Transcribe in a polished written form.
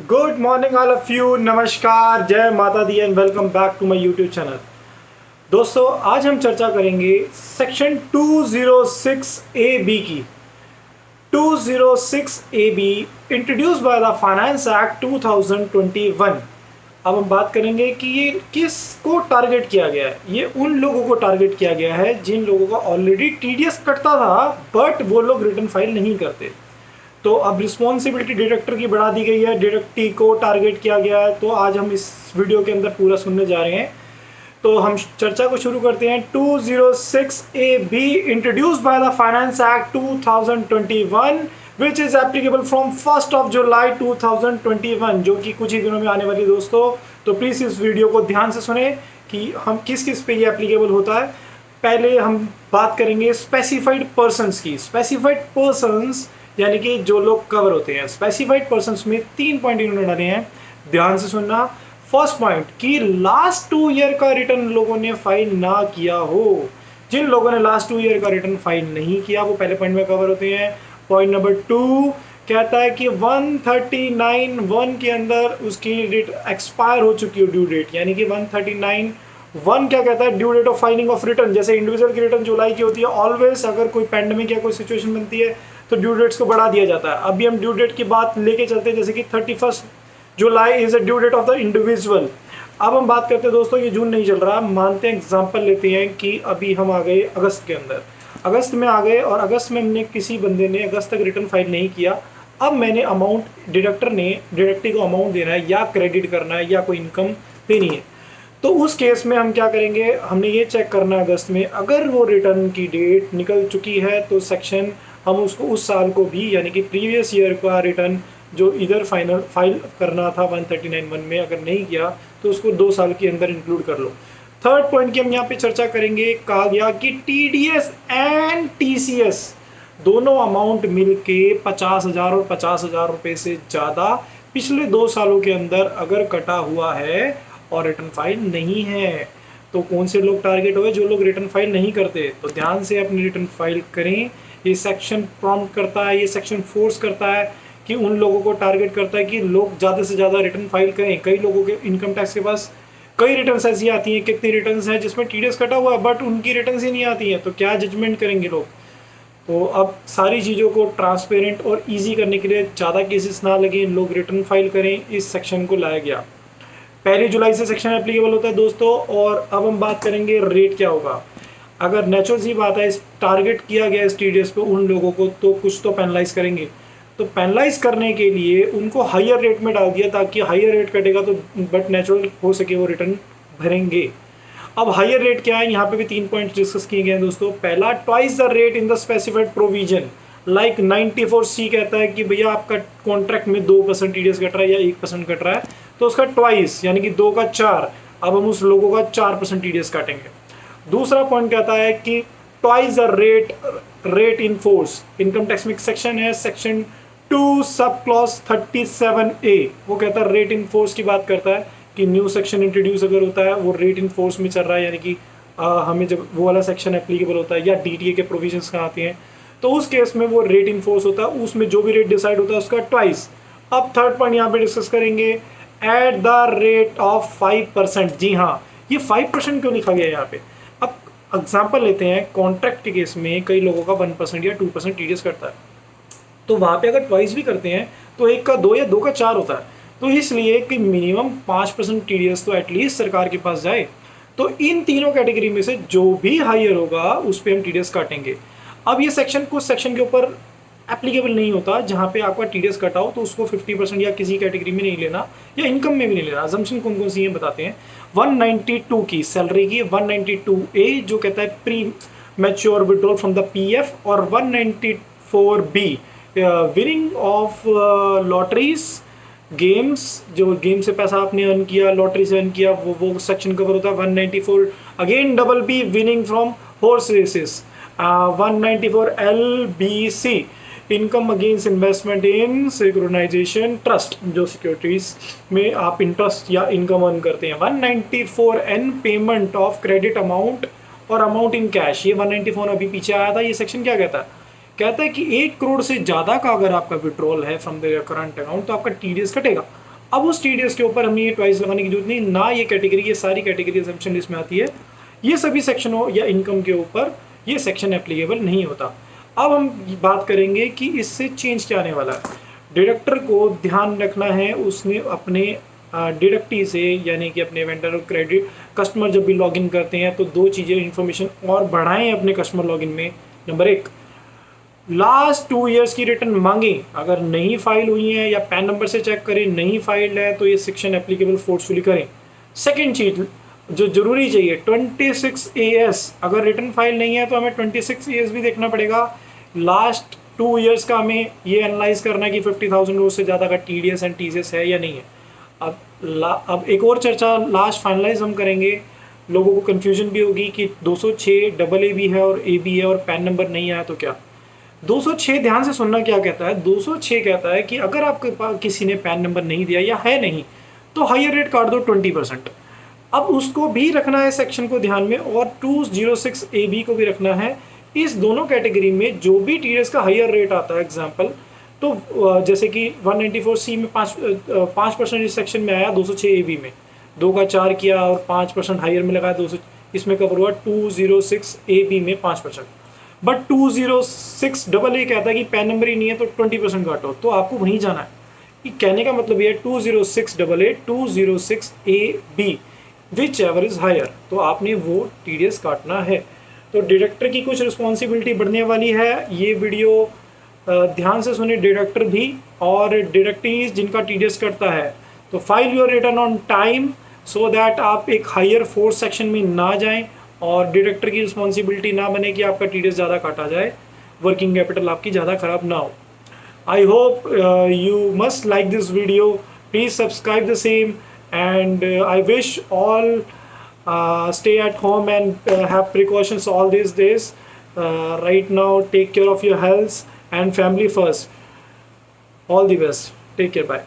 Good morning all of you. नमस्कार, जय माता दी and welcome back to my YouTube channel. दोस्तों, आज हम चर्चा करेंगे सेक्शन 206 ए बी की। 206 A be introduce by the finance act 2021। अब हम बात करेंगे कि ये किसको टारगेट किया गया है। ये उन लोगों को टारगेट किया गया है जिन लोगों का ऑलरेडी टीडीएस कटता था बट वो लोग रिटर्न फाइल नहीं करते। तो अब रिस्पॉन्सिबिलिटी डायरेक्टर की बढ़ा दी गई है, डायरेक्टी को टारगेट किया गया है। तो आज हम इस वीडियो के अंदर पूरा सुनने जा रहे हैं। तो हम चर्चा को शुरू करते हैं। 206 A be introduce by the finance act 2021 which is applicable from 1 जुलाई 2021, जो कि कुछ ही दिनों में आने वाली है दोस्तों। तो प्लीज इस वीडियो को ध्यान से सुने कि हम किस किस पे ये एप्लीकेबल होता है। पहले हम बात करेंगे स्पेसिफाइड पर्सन्स की। स्पेसिफाइड पर्सन्स यानी कि जो लोग कवर होते हैं। स्पेसिफाइड पर्सन्स में 3 पॉइंट इन्होंने डाले हैं, ध्यान से सुनना। फर्स्ट पॉइंट कि लास्ट 2 ईयर का रिटर्न लोगों ने फाइल ना किया हो। जिन लोगों ने लास्ट 2 ईयर का रिटर्न फाइल नहीं किया वो पहले पॉइंट में कवर होते हैं। पॉइंट नंबर 2 कहता है कि 139(1) के अंदर उसकी डेट एक्सपायर हो चुकी हो, ड्यू डेट। यानी कि 139(1) क्या कहता है, due date of filing of return. जैसे इंडिविजुअल की रिटर्न जुलाई की होती है, ऑलवेज अगर कोई पैंडेमिक या कोई सिचुएशन बनती है तो ड्यू डेट्स को बढ़ा दिया जाता है। अभी हम ड्यू डेट की बात लेके चलते हैं, जैसे कि 31 July is a due date of the individual. अब हम बात करते हैं दोस्तों, ये जून नहीं चल रहा, मानते हैं एग्जांपल लेते हैं कि अभी हम आ गए अगस्त के अंदर। अगस्त में आ गए और अगस्त में हमने किसी बंदे ने अगस्त तक रिटर्न फाइल नहीं किया। अब मैंने अमाउंट डायरेक्टरी को अमाउंट देना है या क्रेडिट करना है या कोई इनकम देनी है। तो उस केस में हम क्या करेंगे, हमने ये चेक करना है अगस्त में अगर वो रिटर्न की डेट निकल चुकी है तो सेक्शन हम उसको उस साल को भी, यानी कि प्रीवियस ईयर का रिटर्न जो इधर फाइल करना था 139(1) में, अगर नहीं किया तो उसको 2 साल के अंदर इंक्लूड कर लो। थर्ड पॉइंट की हम यहाँ पे चर्चा करेंगे। कहा गया कि टीडीएस एंड टीसीएस दोनों अमाउंट मिलके 50,000 और 50,000 रुपये से ज़्यादा पिछले 2 सालों के अंदर अगर कटा हुआ है और रिटर्न फाइल नहीं है, तो कौन से लोग टारगेट हुए, जो लोग रिटर्न फाइल नहीं करते। तो ध्यान से अपनी रिटर्न फाइल करें। ये सेक्शन प्रॉम्प्ट करता है, ये सेक्शन फोर्स करता है कि उन लोगों को टारगेट करता है कि लोग ज़्यादा से ज़्यादा रिटर्न फाइल करें। कई लोगों के इनकम टैक्स के पास कई रिटर्न्स ऐसी आती हैं, कितनी रिटर्न्स हैं जिसमें टीडीएस कटा हुआ है बट उनकी रिटर्न्स ही नहीं आती हैं, तो क्या जजमेंट करेंगे लोग। तो अब सारी चीज़ों को ट्रांसपेरेंट और ईजी करने के लिए, ज़्यादा केसेस ना लगे, लोग रिटर्न फाइल करें, इस सेक्शन को लाया गया। 1 जुलाई से सेक्शन एप्लीकेबल होता है दोस्तों। और अब हम बात करेंगे रेट क्या होगा। अगर नेचुरल सी बात है, इस टारगेट किया गया इस टीडीएस पे उन लोगों को, तो कुछ तो पेनलाइज करेंगे। तो पेनलाइज करने के लिए उनको हायर रेट में डाल दिया ताकि हायर रेट कटेगा तो बट नेचुरल हो सके वो रिटर्न भरेंगे। अब हायर रेट क्या है, यहाँ पे भी 3 पॉइंट डिस्कस किए गए हैं दोस्तों। पहला, twice the rate in the specified provision. Like 94C कहता है कि भैया आपका कॉन्ट्रैक्ट में 2% टीडीएस कट रहा है या 1% कट रहा है, तो उसका ट्वाइस यानी कि 2 का 4, अब हम उस लोगों का 4% टीडीएस काटेंगे। दूसरा पॉइंट कहता है कि twice the rate in force. Income tax में सेक्शन है, सेक्शन 2 सब क्लॉज 37A, वो कहता है रेट इन फोर्स की बात करता है कि न्यू सेक्शन इंट्रोड्यूस अगर होता है, वो रेट इन फोर्स में चल रहा है, यानी कि हमें जब वो वाला सेक्शन एप्लीकेबल होता है या डीटीए के प्रोविजंस कहाँ आते हैं, तो उस केस में वो रेट इन फोर्स होता है, उसमें जो भी रेट डिसाइड होता है उसका ट्वाइस। अब थर्ड पॉइंट यहाँ पे डिस्कस करेंगे, एट द रेट ऑफ 5%। जी हाँ, ये 5% क्यों लिखा गया है यहाँ पे। अब एग्जाम्पल लेते हैं, कॉन्ट्रैक्ट के केस में कई लोगों का 1% या 2% टीडीएस करता है, तो वहाँ पे अगर ट्वाइस भी करते हैं तो 1 का 2 या 2 का 4 होता है। तो इसलिए कि मिनिमम 5% टीडीएस तो एटलीस्ट सरकार के पास जाए। तो इन तीनों कैटेगरी में से जो भी हायर होगा उस पर हम टीडीएस काटेंगे। अब ये सेक्शन कुछ सेक्शन के ऊपर एप्लीकेबल नहीं होता, जहाँ पे आपका टीडीएस कटा हो तो उसको 50% या किसी कैटेगरी में नहीं लेना या इनकम में भी नहीं लेना। अजम्पशन कौन कौन सी है बताते हैं। 192 की सैलरी की, 192A जो कहता है pre mature withdrawal from the PF, और 194B winning of lotteries games, जो गेम से पैसा आपने अर्न किया, लॉटरी से अर्न किया, वो सेक्शन कवर होता है। 194 again double B winning from horse races. 194LBC income against investment in securitisation trust, जो सिक्योरिटीज में आप इंटरेस्ट या इनकम अर्न करते हैं। 194N payment of credit amount और अमाउंट इन कैश। ये 194 अभी पीछे आया था। ये सेक्शन क्या कहता है, कहता है कि 1 करोड़ से ज़्यादा का अगर आपका विड्रॉल है फ्रॉम द करंट अकाउंट तो आपका टीडीएस कटेगा। अब उस TDS के ऊपर हमने ये ट्वाइस लगाने की जरूरत नहीं, ना ये कैटेगरी, ये सारी कैटेगरी एग्जम्पशन लिस्ट में आती है, ये सभी सेक्शनों या इनकम के ऊपर ये सेक्शन एप्लीकेबल नहीं होता। अब हम बात करेंगे कि इससे चेंज क्या आने वाला है। डिडक्टर को ध्यान रखना है, उसने अपने डिडक्टी से यानी कि अपने वेंडर और क्रेडिट कस्टमर जब भी लॉगिन करते हैं तो दो चीज़ें इन्फॉर्मेशन और बढ़ाएं अपने कस्टमर लॉगिन में। नंबर 1, लास्ट 2 ईयर्स की रिटर्न मांगें, अगर नहीं फाइल हुई है या पैन नंबर से चेक करें, नहीं फाइल है तो ये सेक्शन एप्लीकेबल फोर्सफुली करें। सेकेंड चीज जो जरूरी चाहिए 26 AS, अगर रिटर्न फाइल नहीं है तो हमें 26 AS भी देखना पड़ेगा। लास्ट 2 ईयर्स का हमें ये एनालाइज करना है कि 50,000 रोज से ज़्यादा का TDS एंड TCS है या नहीं है। अब एक और चर्चा लास्ट फाइनलाइज हम करेंगे, लोगों को कन्फ्यूजन भी होगी कि 206 AA भी है और A भी है और पैन नंबर नहीं आया तो क्या। 206 ध्यान से सुनना क्या कहता है। 206 कहता है कि अगर आपके पास किसी ने पैन नंबर नहीं दिया या है नहीं तो हायर रेट काट दो 20%। अब उसको भी रखना है सेक्शन को ध्यान में, और 206 AB को भी रखना है। इस दोनों कैटेगरी में जो भी TDS का हायर रेट आता है, एग्जाम्पल तो जैसे कि 194C में 5% इस सेक्शन में आया, 206 AB में 2 का 4 किया और 5% हायर में लगाया, 200 इसमें कवर हुआ 206 AB में 5%। बट 206 AA कहता है कि पैन नंबर ही नहीं है तो 20% काटो, तो आपको वहीं जाना है। ये कहने का मतलब ये 206 AA 206 AB whichever is higher, तो आपने वो TDS काटना है। तो डिडक्टर की कुछ रिस्पॉन्सिबिलिटी बढ़ने वाली है। ये वीडियो ध्यान से सुने डिडक्टर भी और डिडक्टीज जिनका TDS कटता है, तो file your return on time so that आप एक हायर फोर्स सेक्शन में ना जाएं और डिडक्टर की रिस्पॉन्सिबिलिटी ना बने कि आपका TDS ज़्यादा काटा जाए, वर्किंग कैपिटल आपकी ज़्यादा ख़राब ना हो। I hope you must like this video. Please subscribe the same, and I wish all stay at home and have precautions all these days. Right now, take care of your health and family first. All the best. Take care. Bye.